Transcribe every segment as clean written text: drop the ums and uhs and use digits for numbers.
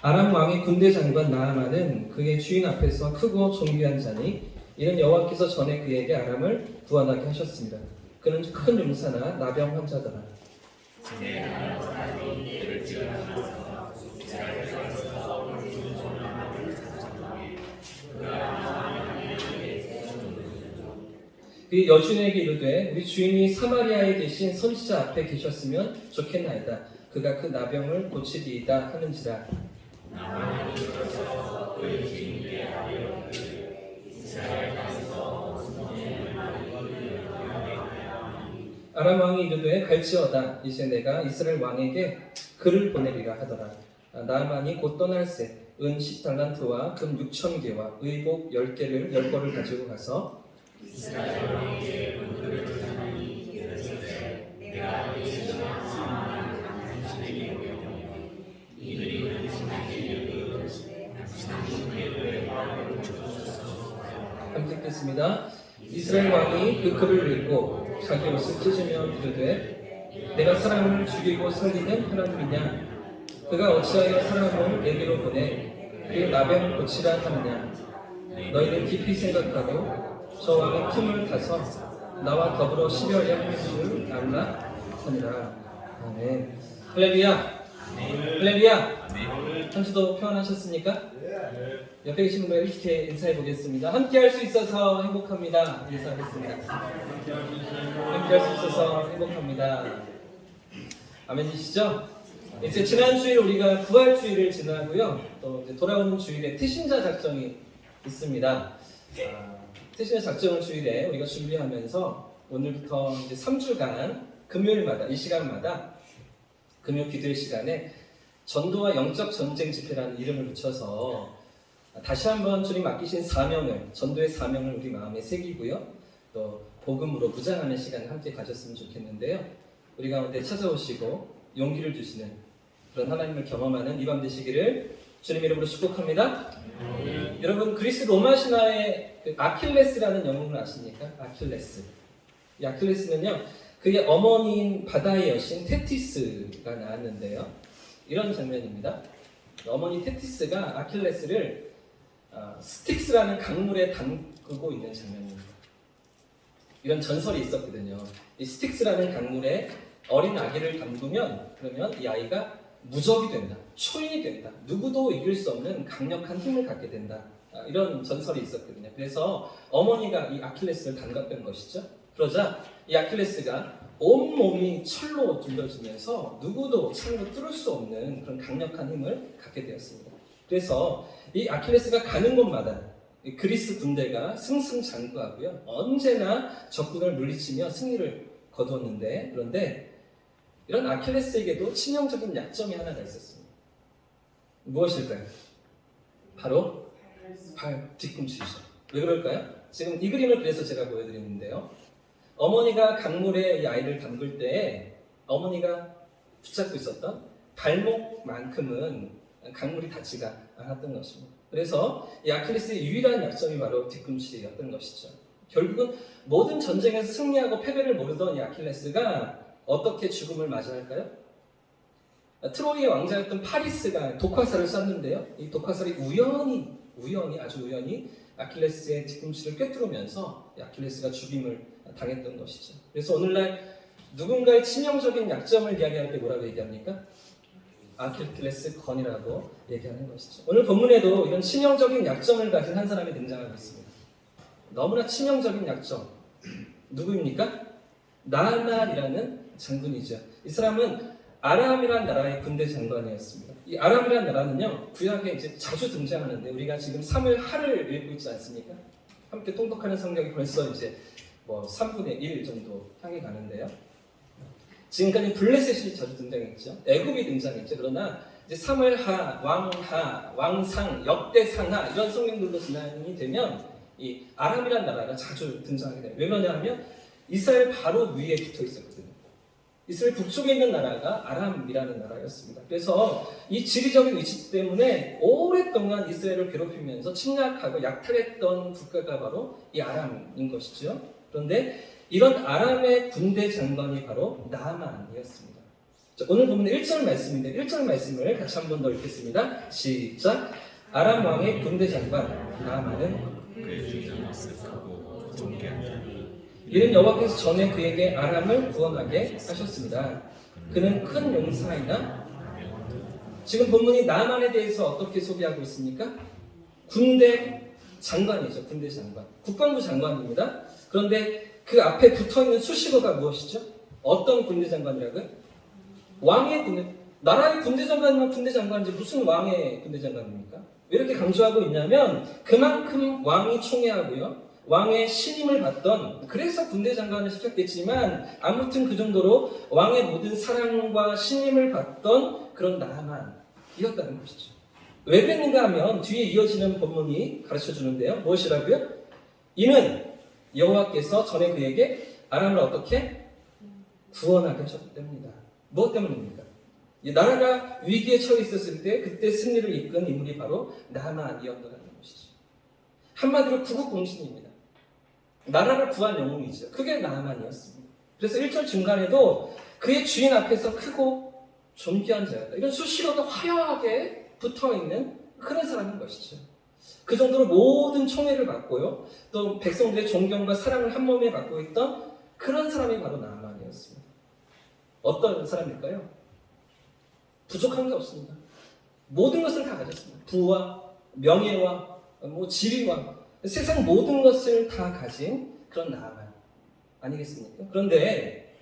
아람 왕의 군대 장관 나아만은 그의 주인 앞에서 크고 존귀한 자니 이는 여호와께서 전에 그에게 아람을 구원하게 하셨습니다. 그는 큰 용사나 나병 환자더라. 그 여주인에게 이르되 우리 주인이 사마리아에 계신 선지자 앞에 계셨으면 좋겠나이다. 그가 그 나병을 고치리이다 하는지라. 아람 왕이 이르되 갈지어다. 이제 내가 이스라엘 왕에게 글을 보내리라 하더라. 나아만이 곧 떠날새 은 10달란트와 금 6,000개와 의복 10개를 10벌을 가지고 가서 함께 읽겠습니다. 이스라엘 왕이 그 글을 읽고 자기 옷을 찢으며 이르되 내가 사람을 죽이고 살리는 하나님이냐? 그가 어찌하여 사람을 내게로 보내 그의 나병을 고치라 하느냐? 너희는 깊이 생각하고 저 왕의 틈을 타서 나와 더불어 시별해야 하는 줄 알라 하니라. 아멘. 할렐루야. 할렐루야. 한 주도 평안하셨습니까? 옆에 계신 분과 이렇게 인사해 보겠습니다. 함께 할 수 있어서 행복합니다. 인사하겠습니다. 함께 할 수 있어서 행복합니다. 아멘이시죠? 이제 지난 주일 우리가 부활주일을 지나고요. 또 이제 돌아오는 주일에 태신자 작정이 있습니다. 태신자 작정 주일에 우리가 준비하면서 오늘부터 이제 3주간 금요일마다 이 시간마다 금요 기도의 시간에 전도와 영적 전쟁 집회라는 이름을 붙여서 다시 한번 주님 맡기신 사명을, 전도의 사명을 우리 마음에 새기고요. 또 복음으로 무장하는 시간을 함께 가졌으면 좋겠는데요. 우리 가운데 찾아오시고 용기를 주시는 그런 하나님을 경험하는 이 밤 되시기를 주님 이름으로 축복합니다. 여러분 그리스 로마 신화의 그 아킬레스라는 영웅을 아십니까? 아킬레스. 이 아킬레스는요. 그의 어머니인 바다의 여신 테티스가 나왔는데요. 이런 장면입니다. 어머니 테티스가 아킬레스를 스틱스라는 강물에 담그고 있는 장면입니다. 이런 전설이 있었거든요. 이 스틱스라는 강물에 어린 아기를 담그면 그러면 이 아이가 무적이 된다, 초인이 된다, 누구도 이길 수 없는 강력한 힘을 갖게 된다. 이런 전설이 있었거든요. 그래서 어머니가 이 아킬레스를 담갔던 것이죠. 그러자 이 아킬레스가 온몸이 철로 둘러지면서 누구도 철로 뚫을 수 없는 그런 강력한 힘을 갖게 되었습니다. 그래서 이 아킬레스가 가는 곳마다 그리스 군대가 승승장구하고요. 언제나 적군을 물리치며 승리를 거두었는데 그런데 이런 아킬레스에게도 치명적인 약점이 하나가 있었습니다. 무엇일까요? 바로 발 뒤꿈치죠. 왜 그럴까요? 지금 이 그림을 그래서 제가 보여드리는데요. 어머니가 강물에 이 아이를 담글 때 어머니가 붙잡고 있었던 발목만큼은 강물이 닿지가 않았던 것입니다. 그래서 이 아킬레스의 유일한 약점이 바로 뒤꿈치였던 것이죠. 결국은 모든 전쟁에서 승리하고 패배를 모르던 이 아킬레스가 어떻게 죽음을 맞이할까요? 트로이의 왕자였던 파리스가 독화살을 쐈는데요. 이 독화살이 아주 우연히 아킬레스의 뒤꿈치를 꿰뚫으면서 아킬레스가 죽임을 당했던 것이죠. 그래서 오늘날 누군가의 치명적인 약점을 이야기할 때 뭐라고 얘기합니까? 아킬레스 건이라고 얘기하는 것이죠. 오늘 본문에도 이런 치명적인 약점을 가진 한 사람이 등장하고 있습니다. 너무나 치명적인 약점. 누구입니까? 나아만이라는 장군이죠. 이 사람은 아람이라는 나라의 군대 장관이었습니다. 이 아람이라는 나라는요, 구약에 이제 자주 등장하는데 우리가 지금 사무엘하를 읽고 있지 않습니까? 함께 통독하는 성경이 벌써 이제 3분의 1 정도 향해 가는데요. 지금까지 블레셋이 자주 등장했죠. 애굽이 등장했죠. 그러나 이제 사무엘하, 왕하, 왕상, 역대상하 이런 성경들로 진행이 되면 이 아람이라는 나라가 자주 등장하게 돼요. 왜 그러냐면 이스라엘 바로 위에 붙어 있었거든요. 이스라엘 북쪽에 있는 나라가 아람이라는 나라였습니다. 그래서 이 지리적인 위치 때문에 오랫동안 이스라엘을 괴롭히면서 침략하고 약탈했던 국가가 바로 이 아람인 것이죠. 그런데 이런 아람의 군대 장관이 바로 나아만이었습니다. 자, 오늘 본문의 1절 말씀인데 1절 말씀을 같이 한 번 더 읽겠습니다. 시작. 아람 왕의 군대 장관 나아만은 그의 주장을 쓰고 존귀한다. 이는 여호와께서 전에 그에게 아람을 구원하게 하셨습니다. 그는 큰 용사이나 지금 본문이 나아만에 대해서 어떻게 소개하고 있습니까? 군대 장관이죠. 군대 장관. 국방부 장관입니다. 그런데 그 앞에 붙어있는 수식어가 무엇이죠? 어떤 군대 장관이라고요? 왕의 군대. 나라의 군대 장관이면 군대 장관인지 무슨 왕의 군대 장관입니까? 왜 이렇게 강조하고 있냐면 그만큼 왕이 총애하고요. 왕의 신임을 받던, 그래서 군대 장관을 시켰겠지만 아무튼 그 정도로 왕의 모든 사랑과 신임을 받던 그런 나아만이었다는 것이죠. 왜 그랬는가 하면 뒤에 이어지는 본문이 가르쳐주는데요. 무엇이라고요? 이는 여호와께서 전에 그에게 아람을 어떻게 구원하게 하셨기 때문이다. 무엇 때문입니까? 나라가 위기에 처해 있었을 때 그때 승리를 이끈 인물이 바로 나아만이었다는 것이죠. 한마디로 구국공신입니다. 나라를 구한 영웅이죠. 그게 나아만이었습니다. 그래서 1절 중간에도 그의 주인 앞에서 크고 존귀한 자였다. 이런 수식어가 화려하게 붙어있는 그런 사람인 것이죠. 그 정도로 모든 총애를 받고요. 또 백성들의 존경과 사랑을 한 몸에 받고 있던 그런 사람이 바로 나아만이었습니다. 어떤 사람일까요? 부족한 게 없습니다. 모든 것을 다 가졌습니다. 부와 명예와 지위와 세상 모든 것을 다 가진 그런 나아만 아니겠습니까? 그런데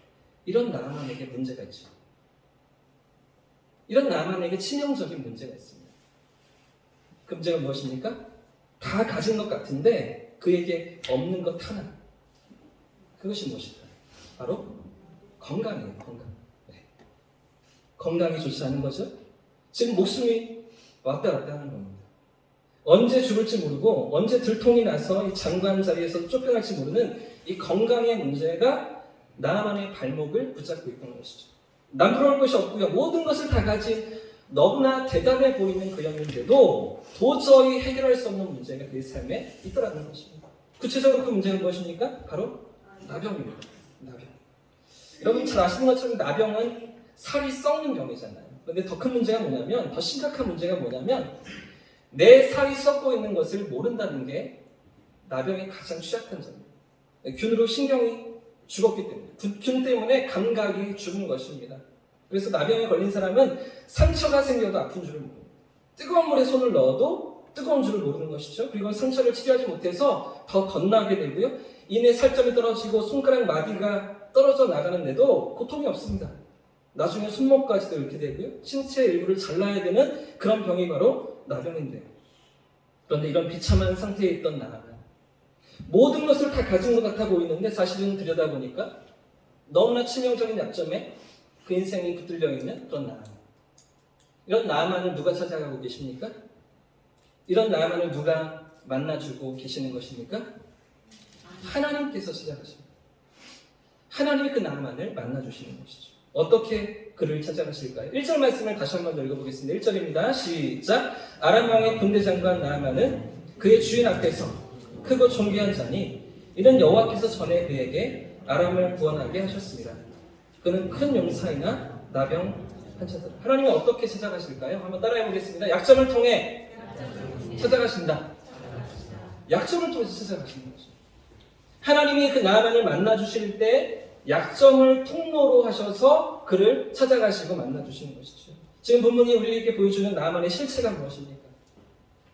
이런 나아만에게 문제가 있죠. 이런 나아만에게 치명적인 문제가 있습니다. 그 문제가 무엇입니까? 다 가진 것 같은데 그에게 없는 것 하나. 그것이 무엇일까요? 바로 건강이에요. 건강. 네. 건강이 좋지 않은 거죠. 지금 목숨이 왔다 갔다 하는 겁니다. 언제 죽을지 모르고 언제 들통이 나서 이 장관 자리에서 쫓겨날지 모르는 이 건강의 문제가 나아만의 발목을 붙잡고 있던 것이죠. 남부러울 것이 없고요. 모든 것을 다 가진 너무나 대단해 보이는 그 형인데도 도저히 해결할 수 없는 문제가 그의 삶에 있더라는 것입니다. 구체적으로 그 문제가 무엇입니까? 바로 나병입니다. 나병. 여러분 잘 아시는 것처럼 나병은 살이 썩는 병이잖아요. 그런데 더 큰 문제가 뭐냐면, 더 심각한 문제가 뭐냐면 내 살이 썩고 있는 것을 모른다는 게 나병의 가장 취약한 점입니다. 균으로 신경이 죽었기 때문에, 균 때문에 감각이 죽은 것입니다. 그래서 나병에 걸린 사람은 상처가 생겨도 아픈 줄을 모릅니다. 뜨거운 물에 손을 넣어도 뜨거운 줄을 모르는 것이죠. 그리고 상처를 치료하지 못해서 더 덧나게 되고요. 이내 살점이 떨어지고 손가락 마디가 떨어져 나가는데도 고통이 없습니다. 나중에 손목까지도 이렇게 되고요. 신체 일부를 잘라야 되는 그런 병이 바로 나병인데요. 그런데 이런 비참한 상태에 있던 나아만 모든 것을 다 가진 것 같아 보이는데 사실은 들여다보니까 너무나 치명적인 약점에 그 인생이 붙들려 있는 그런 나아만. 이런 나아만을 누가 찾아가고 계십니까? 이런 나아만을 누가 만나주고 계시는 것입니까? 하나님께서 찾아가십니다. 하나님이 그 나아만을 만나주시는 것이죠. 어떻게 그를 찾아가실까요? 1절 말씀을 다시 한번 더 읽어보겠습니다. 1절입니다. 시작. 아람 왕의 군대 장관 나아만은 그의 주인 앞에서 크고 존귀한 자니 이는 여호와께서 전에 그에게 아람을 구원하게 하셨습니다. 그는 큰 용사이나 나병 환자들. 하나님이 어떻게 찾아가실까요? 한번 따라해 보겠습니다. 약점을 통해 찾아가신다. 약점을 통해서 찾아가시는 거죠. 하나님이 그 나아만을 만나주실 때 약점을 통로로 하셔서 그를 찾아가시고 만나주시는 것이죠. 지금 본문이 우리에게 보여주는 나아만의 실체가 무엇입니까?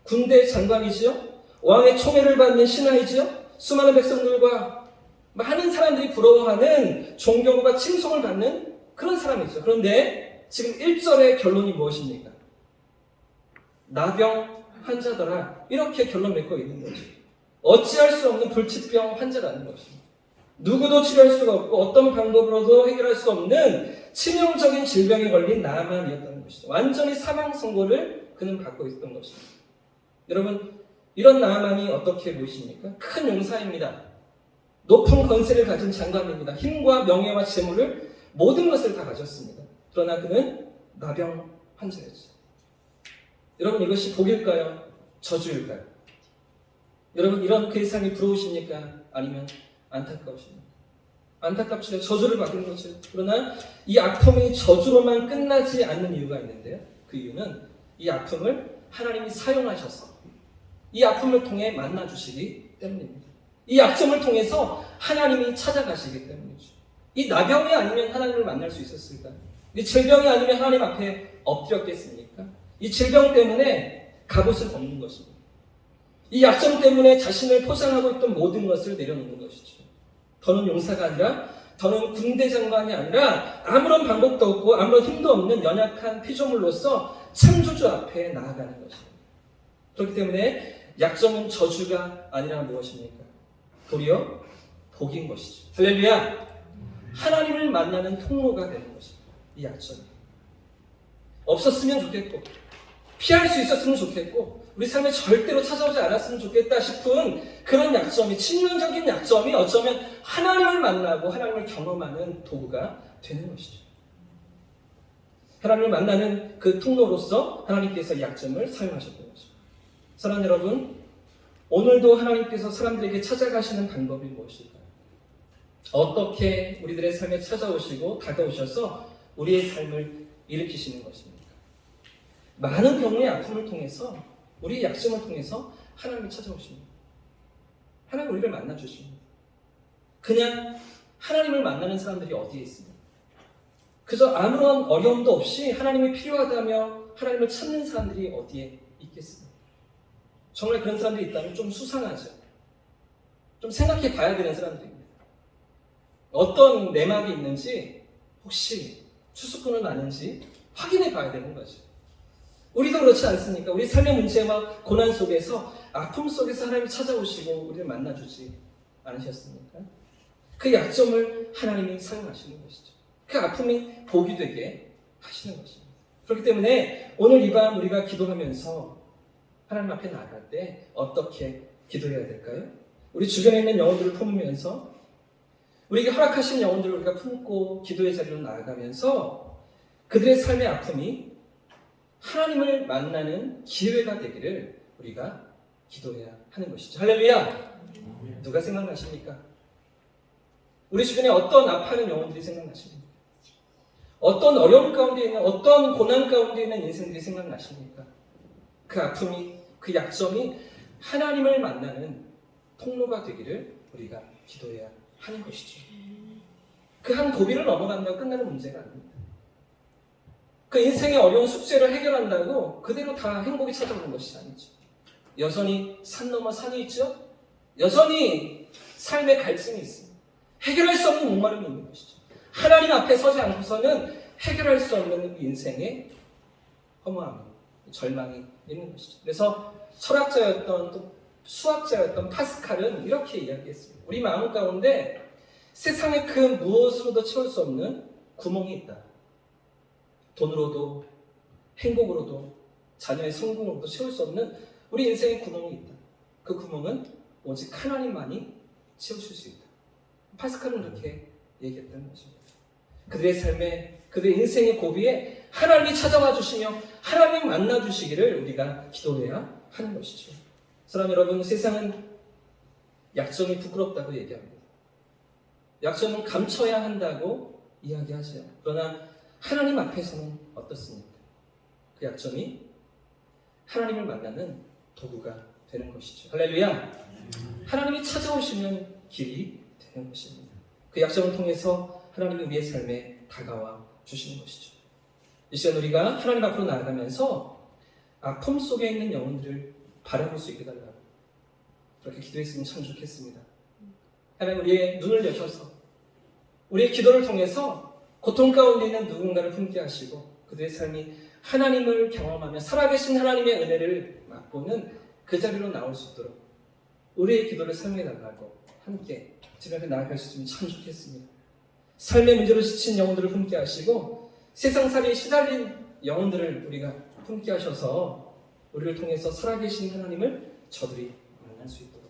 군대 장관이지요? 왕의 총애를 받는 신하이지요? 수많은 백성들과 많은 사람들이 부러워하는 존경과 칭송을 받는 그런 사람이죠. 그런데 지금 1절의 결론이 무엇입니까? 나병 환자더라. 이렇게 결론 맺고 있는 거죠. 어찌할 수 없는 불치병 환자라는 것입니다. 누구도 치료할 수가 없고 어떤 방법으로도 해결할 수 없는 치명적인 질병에 걸린 나아만이었다는 것이죠. 완전히 사망 선고를 그는 받고 있었던 것입니다. 여러분, 이런 나아만이 어떻게 보이십니까? 큰 용사입니다. 높은 권세를 가진 장관입니다. 힘과 명예와 재물을 모든 것을 다 가졌습니다. 그러나 그는 나병 환자였죠. 여러분, 이것이 복일까요? 저주일까요? 여러분, 이런 그의 삶이 부러우십니까? 아니면 안타까우십니까? 안타깝죠. 저주를 받은 거죠. 그러나 이 아픔이 저주로만 끝나지 않는 이유가 있는데요. 그 이유는 이 아픔을 하나님이 사용하셔서 이 아픔을 통해 만나주시기 때문입니다. 이 약점을 통해서 하나님이 찾아가시기 때문이죠. 이 나병이 아니면 하나님을 만날 수 있었을까요? 이 질병이 아니면 하나님 앞에 엎드렸겠습니까? 이 질병 때문에 갑옷을 벗는 것입니다. 이 약점 때문에 자신을 포장하고 있던 모든 것을 내려놓는 것이죠. 더는 용사가 아니라, 더는 군대 장관이 아니라 아무런 방법도 없고 아무런 힘도 없는 연약한 피조물로서 창조주 앞에 나아가는 것입니다. 그렇기 때문에 약점은 저주가 아니라 무엇입니까? 도리어 복인 것이죠. 할렐루야! 하나님을 만나는 통로가 되는 것입니다. 이 약점이 없었으면 좋겠고 피할 수 있었으면 좋겠고 우리 삶에 절대로 찾아오지 않았으면 좋겠다 싶은 그런 약점이, 치명적인 약점이 어쩌면 하나님을 만나고 하나님을 경험하는 도구가 되는 것이죠. 하나님을 만나는 그 통로로서 하나님께서 이 약점을 사용하셨던 것입니다. 사랑하는 여러분, 오늘도 하나님께서 사람들에게 찾아가시는 방법이 무엇일까요? 어떻게 우리들의 삶에 찾아오시고 다가오셔서 우리의 삶을 일으키시는 것입니까? 많은 경우의 아픔을 통해서, 우리의 약점을 통해서 하나님이 찾아오십니다. 하나님 우리를 만나주십니다. 그냥 하나님을 만나는 사람들이 어디에 있습니까? 그저 아무런 어려움도 없이 하나님이 필요하다며 하나님을 찾는 사람들이 어디에 있겠습니까? 정말 그런 사람들이 있다면 좀 수상하죠. 좀 생각해 봐야 되는 사람들입니다. 어떤 내막이 있는지, 혹시 추수꾼은 아닌지 확인해 봐야 되는 거죠. 우리도 그렇지 않습니까? 우리 삶의 문제와 고난 속에서, 아픔 속에서 하나님이 찾아오시고 우리를 만나주지 않으셨습니까? 그 약점을 하나님이 사용하시는 것이죠. 그 아픔이 복이 되게 하시는 것입니다. 그렇기 때문에 오늘 이 밤 우리가 기도하면서 하나님 앞에 나아갈 때 어떻게 기도해야 될까요? 우리 주변에 있는 영혼들을 품으면서, 우리에게 허락하신 영혼들을 우리가 품고 기도의 자리로 나아가면서 그들의 삶의 아픔이 하나님을 만나는 기회가 되기를 우리가 기도해야 하는 것이죠. 할렐루야! 누가 생각나십니까? 우리 주변에 어떤 아파하는 영혼들이 생각나십니까? 어떤 어려움 가운데 있는, 어떤 고난 가운데 있는 인생들이 생각나십니까? 그 아픔이, 그 약점이 하나님을 만나는 통로가 되기를 우리가 기도해야 하는 것이죠. 그 한 고비를 넘어간다고 끝나는 문제가 아닙니다. 그 인생의 어려운 숙제를 해결한다고 그대로 다 행복이 찾아오는 것이 아니죠. 여전히 산 넘어 산이 있죠. 여전히 삶의 갈증이 있습니다. 해결할 수 없는 목마름이 있는 것이죠. 하나님 앞에 서지 않고서는 해결할 수 없는 인생의 허무함, 절망이 있는 것이죠. 그래서 철학자였던, 또 수학자였던 파스칼은 이렇게 이야기했습니다. 우리 마음 가운데 세상의 그 무엇으로도 채울 수 없는 구멍이 있다. 돈으로도, 행복으로도, 자녀의 성공으로도 채울 수 없는 우리 인생의 구멍이 있다. 그 구멍은 오직 하나님만이 채우실 수 있다. 파스칼은 그렇게 얘기했다는 것입니다. 그들의 삶에, 그들의 인생의 고비에 하나님이 찾아와 주시며 하나님 만나 주시기를 우리가 기도해야 하는 것이죠. 사랑 여러분, 세상은 약점이 부끄럽다고 얘기합니다. 약점은 감춰야 한다고 이야기하죠. 그러나 하나님 앞에서는 어떻습니까? 그 약점이 하나님을 만나는 도구가 되는 것이죠. 할렐루야! 하나님이 찾아오시면 길이 되는 것입니다. 그 약점을 통해서 하나님이 우리의 삶에 다가와 주시는 것이죠. 이 시간 우리가 하나님 앞으로 나아가면서 아픔 속에 있는 영혼들을 바라볼 수 있게 달라고 그렇게 기도했으면 참 좋겠습니다. 하나님 우리의 눈을 여셔서 우리의 기도를 통해서 고통 가운데 있는 누군가를 품게 하시고 그들의 삶이 하나님을 경험하며 살아계신 하나님의 은혜를 맛보는 그 자리로 나올 수 있도록 우리의 기도를 사용해달라고 함께 주님 앞에 나아갈 수 있으면 참 좋겠습니다. 삶의 문제로 지친 영혼들을 품게 하시고 세상살이에 시달린 영혼들을 우리가 품게 하셔서 우리를 통해서 살아계신 하나님을 저들이 만날 수 있도록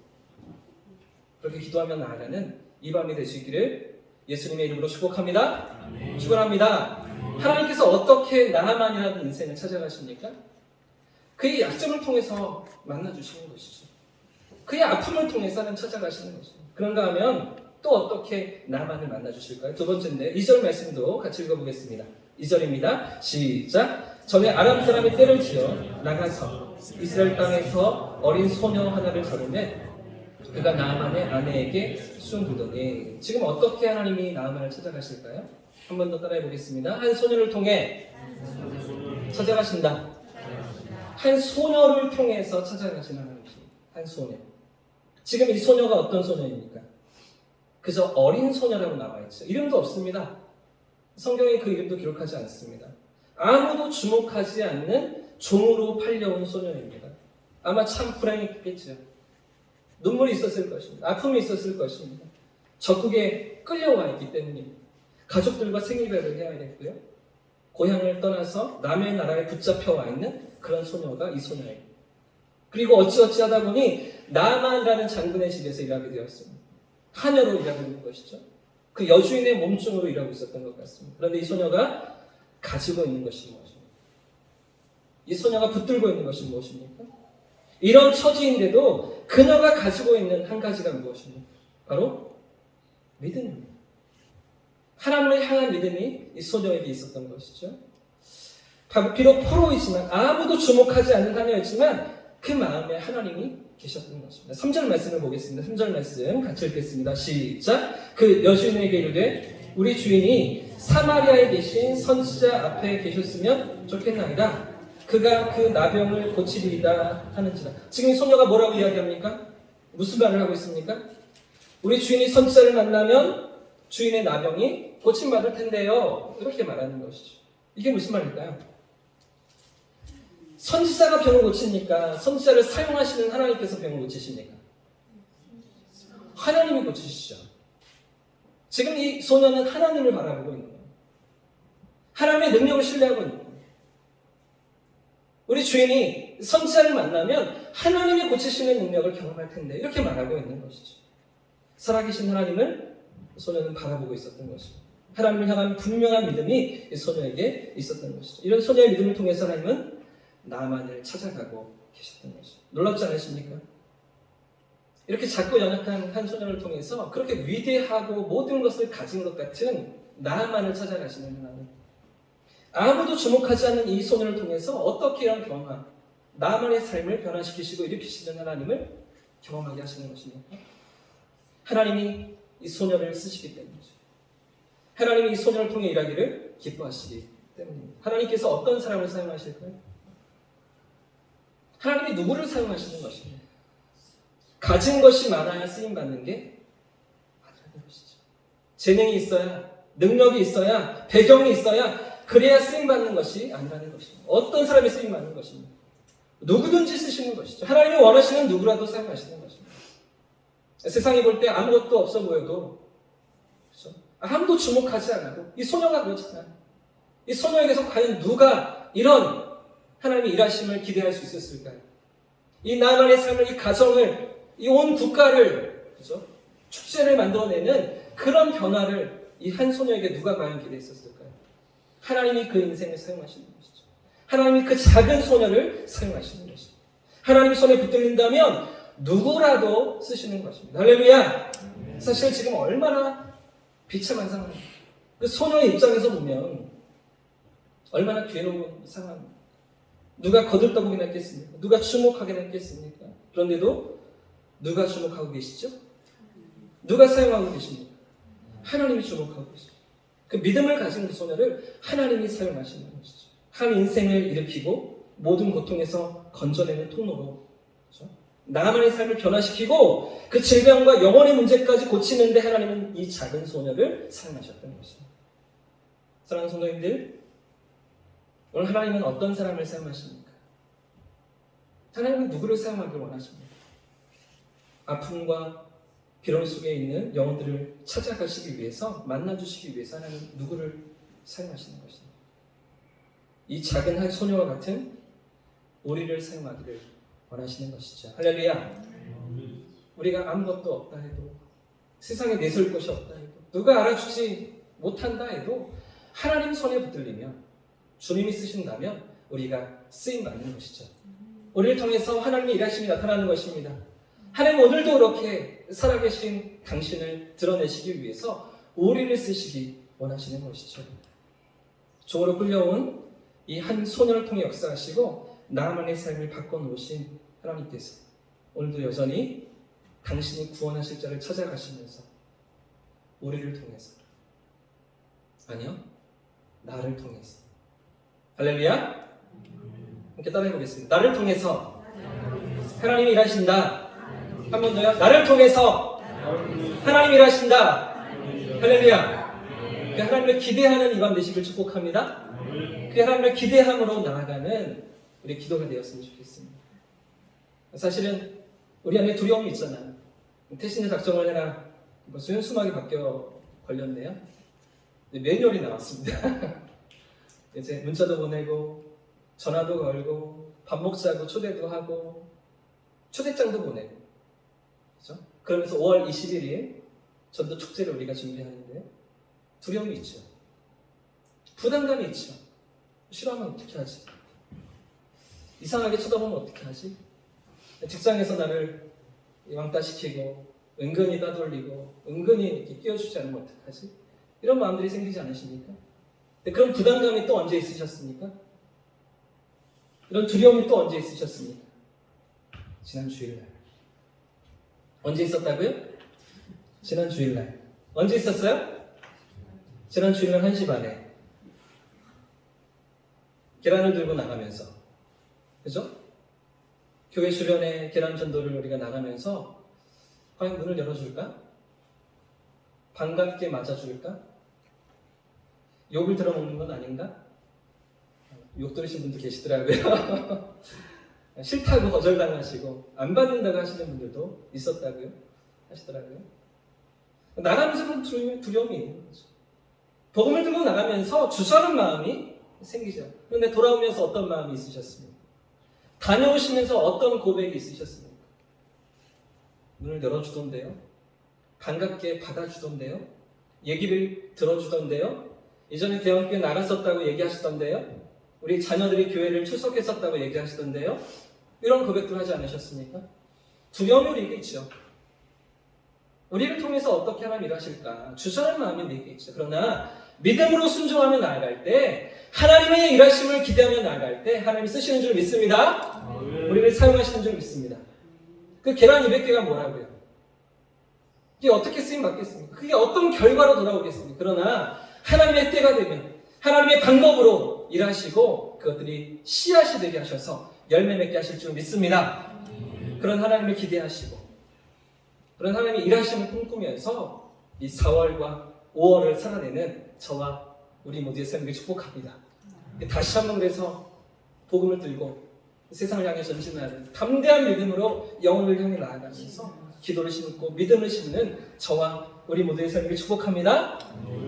그렇게 기도하며 나아가는 이 밤이 될 수 있기를 예수님의 이름으로 축복합니다. 축원합니다. 하나님께서 어떻게 나만이라는 인생을 찾아가십니까? 그의 약점을 통해서 만나주시는 것이죠. 그의 아픔을 통해서 하나님 찾아가시는 것이죠. 그런가 하면 또 어떻게 나만을 만나주실까요? 두 번째인데 2절 말씀도 같이 읽어보겠습니다. 2절입니다. 시작. 전에 아람 사람이 떼를 지어 나가서 이스라엘 땅에서 어린 소녀 하나를 잡으면 그가 나아만의 아내에게 수용되더니 지금 어떻게 하나님이 나아만을 찾아가실까요? 한 번 더 따라해 보겠습니다. 한 소녀를 통해 찾아가신다. 한 소녀를 통해서 찾아가시는 하나님입니다. 한 소녀. 지금 이 소녀가 어떤 소녀입니까? 그저 어린 소녀라고 나와 있죠. 이름도 없습니다. 성경에 그 이름도 기록하지 않습니다. 아무도 주목하지 않는 종으로 팔려온 소녀입니다. 아마 참 불행했겠죠. 눈물이 있었을 것입니다. 아픔이 있었을 것입니다. 적국에 끌려와 있기 때문입니다. 가족들과 생이별을 해야 됐고요. 고향을 떠나서 남의 나라에 붙잡혀 와 있는 그런 소녀가 이 소녀예요. 그리고 어찌어찌 하다 보니 나만이라는 장군의 집에서 일하게 되었습니다. 하녀로 일하고 있는 것이죠. 그 여주인의 몸종으로 일하고 있었던 것 같습니다. 그런데 이 소녀가 가지고 있는 것이 무엇입니까? 이 소녀가 붙들고 있는 것이 무엇입니까? 이런 처지인데도 그녀가 가지고 있는 한 가지가 무엇입니까? 바로 믿음입니다. 하나님을 향한 믿음이 이 소녀에게 있었던 것이죠. 비록 포로이지만 아무도 주목하지 않는 하녀였지만 그 마음에 하나님이 계셨던 것입니다. 3절 말씀을 보겠습니다. 3절 말씀 같이 읽겠습니다. 시작. 그 여주인에게 이르되 우리 주인이 사마리아에 계신 선지자 앞에 계셨으면 좋겠나이다. 그가 그 나병을 고치리이다 하는지라. 지금 이 소녀가 뭐라고 이야기합니까? 무슨 말을 하고 있습니까? 우리 주인이 선지자를 만나면 주인의 나병이 고침받을 텐데요. 이렇게 말하는 것이죠. 이게 무슨 말일까요? 선지자가 병을 고칩니까? 선지자를 사용하시는 하나님께서 병을 고치십니까? 하나님이 고치시죠. 지금 이 소녀는 하나님을 바라보고 있는 거예요. 하나님의 능력을 신뢰하고 있는 거예요. 우리 주인이 선지자를 만나면 하나님이 고치시는 능력을 경험할 텐데 이렇게 말하고 있는 것이죠. 살아계신 하나님을 소녀는 바라보고 있었던 것입니다. 하나님을 향한 분명한 믿음이 이 소녀에게 있었던 것이죠. 이런 소녀의 믿음을 통해서 하나님은 나만을 찾아가고 계셨던 것이죠. 놀랍지 않으십니까? 이렇게 작고 연약한 한 소녀를 통해서 그렇게 위대하고 모든 것을 가진 것 같은 나만을 찾아가시는 하나님. 아무도 주목하지 않는 이 소녀를 통해서 어떻게 이런 경험, 나만의 삶을 변화시키시고 일으키시는 하나님을 경험하게 하시는 것입니까? 하나님이 이 소녀를 쓰시기 때문이죠. 하나님이 이 소녀를 통해 일하기를 기뻐하시기 때문입니다. 하나님께서 어떤 사람을 사용하실까요? 하나님이 누구를 사용하시는 것입니다. 가진 것이 많아야 쓰임받는 게 아니라는 것이죠. 재능이 있어야, 능력이 있어야, 배경이 있어야 그래야 쓰임받는 것이 아니라는 것입니다. 어떤 사람이 쓰임받는 것입니다. 누구든지 쓰시는 것이죠. 하나님이 원하시는 누구라도 사용하시는 것입니다. 세상에 볼 때 아무것도 없어 보여도 그렇죠? 아무도 주목하지 않아도 이 소녀가 그렇잖아요. 이 소녀에게서 과연 누가 이런 하나님의 일하심을 기대할 수 있었을까요? 이 나만의 삶을, 이 가정을, 이 온 국가를 그렇죠? 축제를 만들어내는 그런 변화를 이 한 소녀에게 누가 과연 기대했었을까요? 하나님이 그 인생을 사용하시는 것이죠. 하나님이 그 작은 소녀를 사용하시는 것이죠. 하나님 손에 붙들린다면 누구라도 쓰시는 것입니다. 할렐루야! 사실 지금 얼마나 비참한 상황입니다. 그 소녀의 입장에서 보면 얼마나 괴로운 상황입니다. 누가 거들떠보긴 했겠습니까? 누가 주목하긴 했겠습니까? 그런데도 누가 주목하고 계시죠? 누가 사용하고 계십니까? 하나님이 주목하고 계십니다. 그 믿음을 가진 그 소녀를 하나님이 사용하시는 것이죠. 한 인생을 일으키고 모든 고통에서 건져내는 통로로 그렇죠? 나만의 삶을 변화시키고 그 질병과 영혼의 문제까지 고치는데 하나님은 이 작은 소녀를 사용하셨던 것입니다. 사랑하는 성도님들, 오늘 하나님은 어떤 사람을 사용하십니까? 하나님은 누구를 사용하기를 원하십니까? 아픔과 비론 속에 있는 영혼들을 찾아가시기 위해서, 만나주시기 위해서 하나님은 누구를 사용하시는 것입니다. 이 작은 한 소녀와 같은 우리를 사용하기를 원하시는 것이죠. 할렐루야. 우리가 아무것도 없다 해도, 세상에 내세울 것이 없다 해도, 누가 알아주지 못한다 해도 하나님 손에 붙들리면, 주님이 쓰신다면 우리가 쓰임받는 것이죠. 우리를 통해서 하나님의 일하심이 나타나는 것입니다. 하나님 오늘도 그렇게 살아계신 당신을 드러내시기 위해서 우리를 쓰시기 원하시는 것이죠. 종으로 끌려온 이 한 소년을 통해 역사하시고 나만의 삶을 바꿔놓으신 하나님께서 오늘도 여전히 당신이 구원하실 자를 찾아가시면서 우리를 통해서, 아니요, 나를 통해서, 할렐루야, 함께 따라해보겠습니다. 나를 통해서 하나님이 일하신다. 한 번 더요. 나를 통해서 하나님이 일하신다. 할렐루야. 그 하나님을 기대하는 이밤 되시길 축복합니다. 그 하나님을 기대함으로 나아가는 우리 기도가 되었으면 좋겠습니다. 사실은 우리 안에 두려움이 있잖아요. 태신의 작정을 해라. 벌써 현수막이 바뀌어 걸렸네요. 매뉴얼이 나왔습니다. 이제 문자도 보내고 전화도 걸고 밥 먹자고 초대도 하고 초대장도 보내고, 그렇죠? 그러면서 5월 21일 전도 축제를 우리가 준비하는데 두려움이 있죠. 부담감이 있죠. 싫어하면 어떻게 하지? 이상하게 쳐다보면 어떻게 하지? 직장에서 나를 왕따시키고 은근히 따돌리고 은근히 이렇게 끼워주지 않으면 어떡하지? 이런 마음들이 생기지 않으십니까? 근데 그런 부담감이 또 언제 있으셨습니까? 이런 두려움이 또 언제 있으셨습니까? 지난 주일날. 언제 있었다고요? 지난 주일날. 언제 있었어요? 지난 주일날 1시 반에 계란을 들고 나가면서, 그죠? 교회 주변에 계란 전도를 우리가 나가면서 과연 문을 열어줄까? 반갑게 맞아줄까? 욕을 들어먹는 건 아닌가? 욕 들으신 분도 계시더라고요. 싫다고 거절당하시고 안 받는다고 하시는 분들도 있었다고요? 하시더라고요. 나가면서 두려움이 있는 거죠. 복음을 들고 나가면서 주저하는 마음이 생기죠. 그런데 돌아오면서 어떤 마음이 있으셨습니까? 다녀오시면서 어떤 고백이 있으셨습니까? 문을 열어주던데요. 반갑게 받아주던데요. 얘기를 들어주던데요. 이전에 대형교회 나갔었다고 얘기하시던데요. 우리 자녀들이 교회를 출석했었다고 얘기하시던데요. 이런 고백들 하지 않으셨습니까? 두려움이 우리에게 있죠. 우리를 통해서 어떻게 하나님 일하실까? 주저하는 마음이 우리에게 있죠. 그러나 믿음으로 순종하며 나아갈 때, 하나님의 일하심을 기대하며 나아갈 때 하나님이 쓰시는 줄 믿습니다. 우리를 사용하시는 줄 믿습니다. 그 계란 200개가 뭐라고요? 이게 어떻게 쓰임 받겠습니까? 그게 어떤 결과로 돌아오겠습니까? 그러나 하나님의 때가 되면 하나님의 방법으로 일하시고 그것들이 씨앗이 되게 하셔서 열매 맺게 하실 줄 믿습니다. 그런 하나님을 기대하시고 그런 하나님의 일하심을 꿈꾸면서 이 4월과 5월을 살아내는 저와 우리 모두의 삶을 축복합니다. 다시 한번 그래서 복음을 들고 세상을 향해 전진하는 담대한 믿음으로 영혼을 향해 나아가면서 기도를 심고 믿음을 심는 저와 우리 모두의 삶을 축복합니다.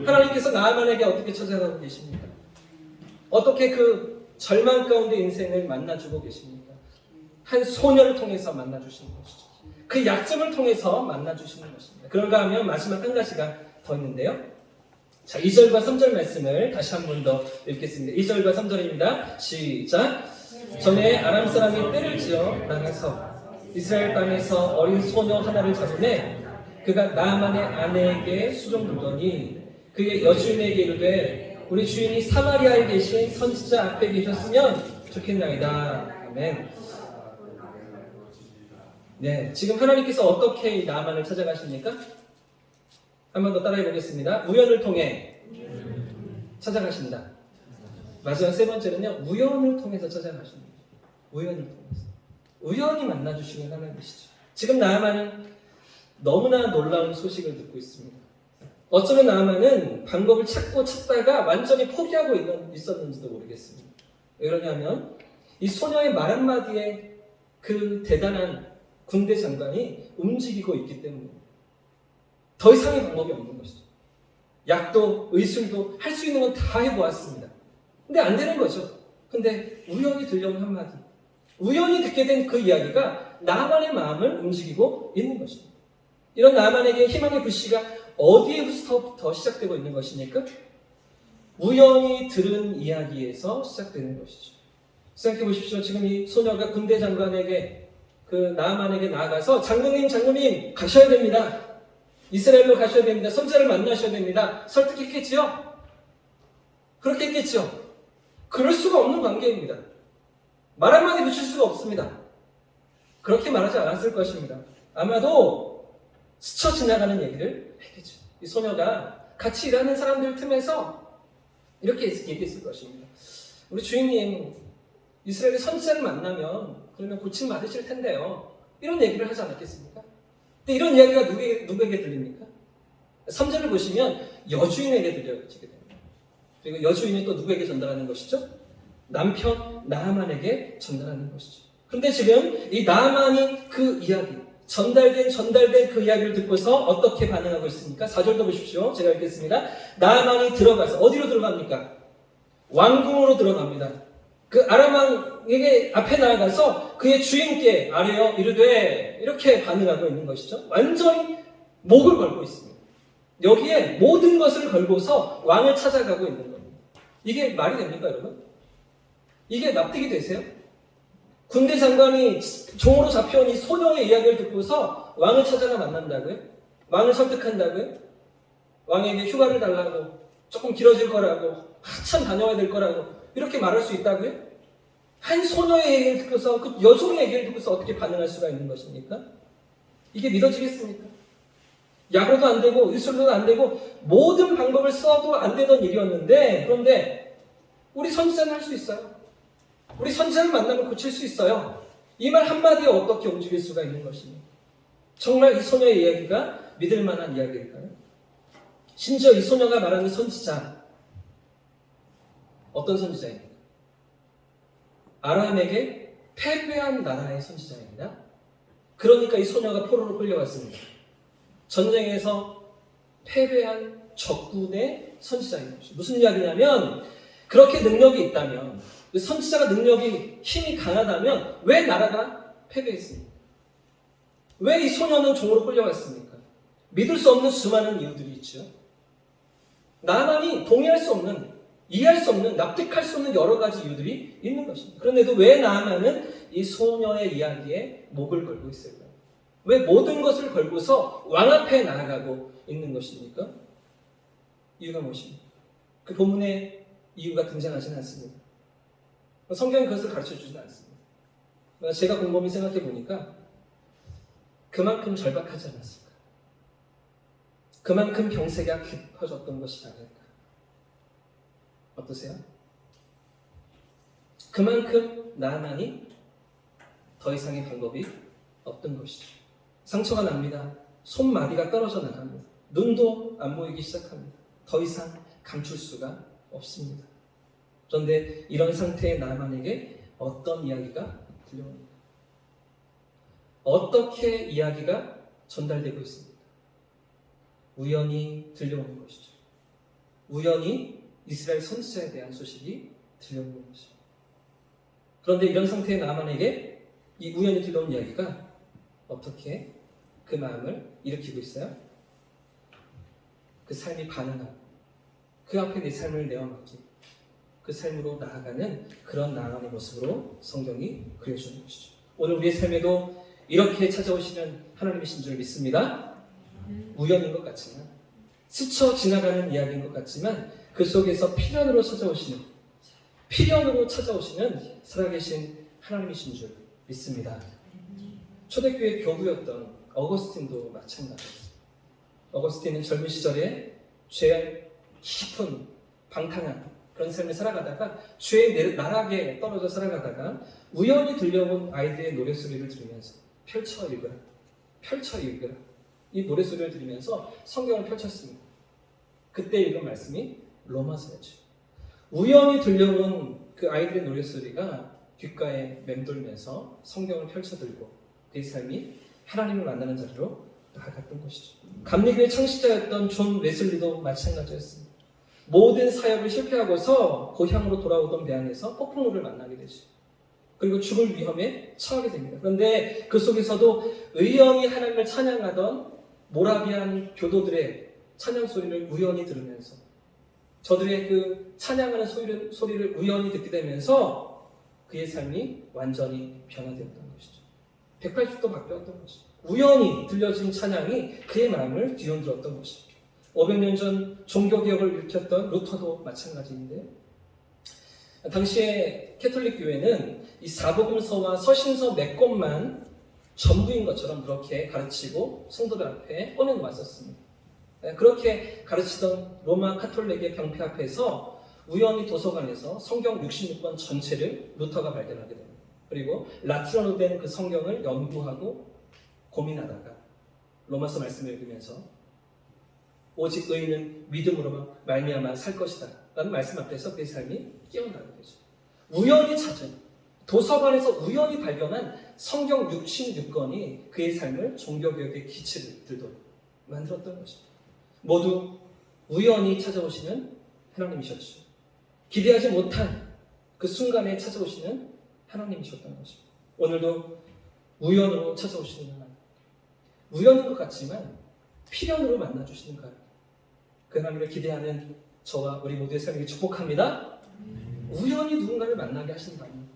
하나님께서 나만에게 어떻게 찾아가고 계십니까? 어떻게 그 절망 가운데 인생을 만나주고 계십니까? 한 소녀를 통해서 만나주시는 것이죠. 그 약점을 통해서 만나주시는 것입니다. 그런가 하면 마지막 한 가지가 더 있는데요. 자, 2절과 3절 말씀을 다시 한 번 더 읽겠습니다. 2절과 3절입니다. 시작. 전에 아람 사람이 떼를 지어 나가서 이스라엘 땅에서 어린 소녀 하나를 잡으매 그가 나만의 아내에게 수종들더니 그의 여주인에게 이르되 우리 주인이 사마리아에 계신 선지자 앞에 계셨으면 좋겠나이다. 아멘. 네, 지금 하나님께서 어떻게 나만을 찾아가십니까? 한 번 더 따라해 보겠습니다. 우연을 통해 찾아가신다. 마지막 세 번째는요, 우연을 통해서 찾아가십니다. 우연을 통해서. 우연히 만나주시는 하나님이시죠. 지금 나아만은 너무나 놀라운 소식을 듣고 있습니다. 어쩌면 나아만은 방법을 찾다가 완전히 포기하고 있었는지도 모르겠습니다. 왜 그러냐면 이 소녀의 말 한마디에 그 대단한 군대 장관이 움직이고 있기 때문입니다. 더 이상의 방법이 없는 것이죠. 약도 의술도 할 수 있는 건 다 해보았습니다. 근데 안 되는 거죠. 근데 우연히 들려온 한마디, 우연히 듣게 된 그 이야기가 나만의 마음을 움직이고 있는 것입니다. 이런 나만에게 희망의 불씨가 어디에부터 시작되고 있는 것입니까? 우연히 들은 이야기에서 시작되는 것이죠. 생각해 보십시오. 지금 이 소녀가 군대 장관에게 그 나아만에게 나아가서 장로님 가셔야 됩니다. 이스라엘로 가셔야 됩니다. 선지자를 만나셔야 됩니다. 설득했겠지요? 그렇게 했겠죠? 그럴 수가 없는 관계입니다. 말 한마디 붙일 수가 없습니다. 그렇게 말하지 않았을 것입니다. 아마도 스쳐 지나가는 얘기를 했겠죠. 이 소녀가 같이 일하는 사람들 틈에서 이렇게 얘기했을 것입니다. 우리 주인님, 이스라엘의 선지자를 만나면 그러면 고침 받으실 텐데요. 이런 얘기를 하지 않았겠습니까? 근데 이런 이야기가 누구에게 들립니까? 3절을 보시면 여주인에게 들려지게 됩니다. 그리고 여주인이 또 누구에게 전달하는 것이죠? 남편 나아만에게 전달하는 것이죠. 그런데 지금 이 나아만이 그 이야기, 전달된 그 이야기를 듣고서 어떻게 반응하고 있습니까? 4절도 보십시오. 제가 읽겠습니다. 나아만이 들어가서 어디로 들어갑니까? 왕궁으로 들어갑니다. 그 아람왕에게 앞에 나아가서 그의 주인께 아뢰어 이르되 이렇게 반응하고 있는 것이죠. 완전히 목을 걸고 있습니다. 여기에 모든 것을 걸고서 왕을 찾아가고 있는 겁니다. 이게 말이 됩니까, 여러분? 이게 납득이 되세요? 군대 장관이 종으로 잡혀온 이 소녀의 이야기를 듣고서 왕을 찾아가 만난다고요? 왕을 설득한다고요? 왕에게 휴가를 달라고, 조금 길어질 거라고, 한참 다녀야 될 거라고 이렇게 말할 수 있다고요? 한 소녀의 얘기를 듣고서 그 여종의 얘기를 듣고서 어떻게 반응할 수가 있는 것입니까? 이게 믿어지겠습니까? 약으로도 안 되고 의술로도 안 되고 모든 방법을 써도 안 되던 일이었는데, 그런데 우리 선지자는 할 수 있어요. 우리 선지자를 만나면 고칠 수 있어요. 이 말 한마디에 어떻게 움직일 수가 있는 것입니까? 정말 이 소녀의 이야기가 믿을 만한 이야기일까요? 심지어 이 소녀가 말하는 선지자, 어떤 선지자입니까? 아람에게 패배한 나라의 선지자입니다. 그러니까 이 소녀가 포로로 끌려갔습니다. 전쟁에서 패배한 적군의 선지자인 것이죠. 무슨 이야기냐면, 그렇게 능력이 있다면, 선지자가 능력이 힘이 강하다면 왜 나라가 패배했습니까? 왜 이 소녀는 종으로 끌려갔습니까? 믿을 수 없는 수많은 이유들이 있죠. 나만이 동의할 수 없는, 이해할 수 없는, 납득할 수 없는 여러 가지 이유들이 있는 것입니다. 그런데도 왜 나아만은 이 소녀의 이야기에 목을 걸고 있을까요? 왜 모든 것을 걸고서 왕 앞에 나아가고 있는 것입니까? 이유가 무엇입니까? 그 본문에 이유가 등장하지는 않습니다. 성경이 그것을 가르쳐주지는 않습니다. 제가 곰곰이 생각해 보니까 그만큼 절박하지 않았을까? 그만큼 병세가 깊어졌던 것이 아닐까? 어떠세요? 그만큼 나만이 더 이상의 방법이 없던 것이죠. 상처가 납니다. 손마디가 떨어져 나갑니다. 눈도 안 보이기 시작합니다. 더 이상 감출 수가 없습니다. 그런데 이런 상태의 나만에게 어떤 이야기가 들려옵니까? 어떻게 이야기가 전달되고 있습니까? 우연히 들려오는 것이죠. 우연히 이스라엘 선지자에 대한 소식이 들려오는 것이죠. 그런데 이런 상태의 나만에게 이 우연히 들려온 이야기가 어떻게 그 마음을 일으키고 있어요? 그 삶이 반응하고 그 앞에 내 삶을 내어놓기, 그 삶으로 나아가는 그런 나만의 모습으로 성경이 그려주는 것이죠. 오늘 우리의 삶에도 이렇게 찾아오시는 하나님이신 줄 믿습니다. 우연인 것 같지만, 스쳐 지나가는 이야기인 것 같지만 그 속에서 필연으로 찾아오시는 살아계신 하나님이신 줄 믿습니다. 초대교회 교부였던 어거스틴도 마찬가지였습니다. 어거스틴은 젊은 시절에 죄 깊은 방탕한 그런 삶을 살아가다가 죄의 나락에 떨어져 살아가다가 우연히 들려온 아이들의 노랫소리를 들으면서 펼쳐 읽으라 이 노랫소리를 들으면서 성경을 펼쳤습니다. 그때 읽은 말씀이 로마서였죠. 우연히 들려온 그 아이들의 노랫소리가 귓가에 맴돌면서 성경을 펼쳐들고 그의 삶이 하나님을 만나는 자리로 나아갔던 것이죠. 감리교의 창시자였던 존 웨슬리도 마찬가지였습니다. 모든 사역을 실패하고서 고향으로 돌아오던 배안에서 폭풍우를 만나게 되죠. 그리고 죽을 위험에 처하게 됩니다. 그런데 그 속에서도 의연히 하나님을 찬양하던 모라비안 교도들의 찬양 소리를 우연히 들으면서, 저들의 그 찬양하는 소리를 우연히 듣게 되면서 그의 삶이 완전히 변화되었던 것이죠. 180도 바뀌었던 것이. 우연히 들려진 찬양이 그의 마음을 뒤흔들었던 것이. 500년 전 종교개혁을 일으켰던 루터도 마찬가지인데, 당시에 캐톨릭 교회는 이 사복음서와 서신서 몇 권만 전부인 것처럼 그렇게 가르치고 성도들 앞에 꺼내놓았었습니다. 그렇게 가르치던 로마 카톨릭의 병폐 앞에서 우연히 도서관에서 성경 66권 전체를 루터가 발견하게 됩니다. 그리고 라틴어로 된 그 성경을 연구하고 고민하다가 로마서 말씀을 읽으면서 오직 의인은 믿음으로 말미암아 살 것이다 라는 말씀 앞에서 그의 삶이 깨어나게 되죠. 우연히 찾은, 도서관에서 우연히 발견한 성경 66권이 그의 삶을 종교개혁의 기치를 들도록 만들었던 것입니다. 모두 우연히 찾아오시는 하나님이셨죠. 기대하지 못한 그 순간에 찾아오시는 하나님이셨던 것입니다. 오늘도 우연으로 찾아오시는 하나님, 우연인 것 같지만 필연으로 만나주시는 그 하나님, 그 하나님을 기대하는 저와 우리 모두의 삶을 축복합니다. 우연히 누군가를 만나게 하신다면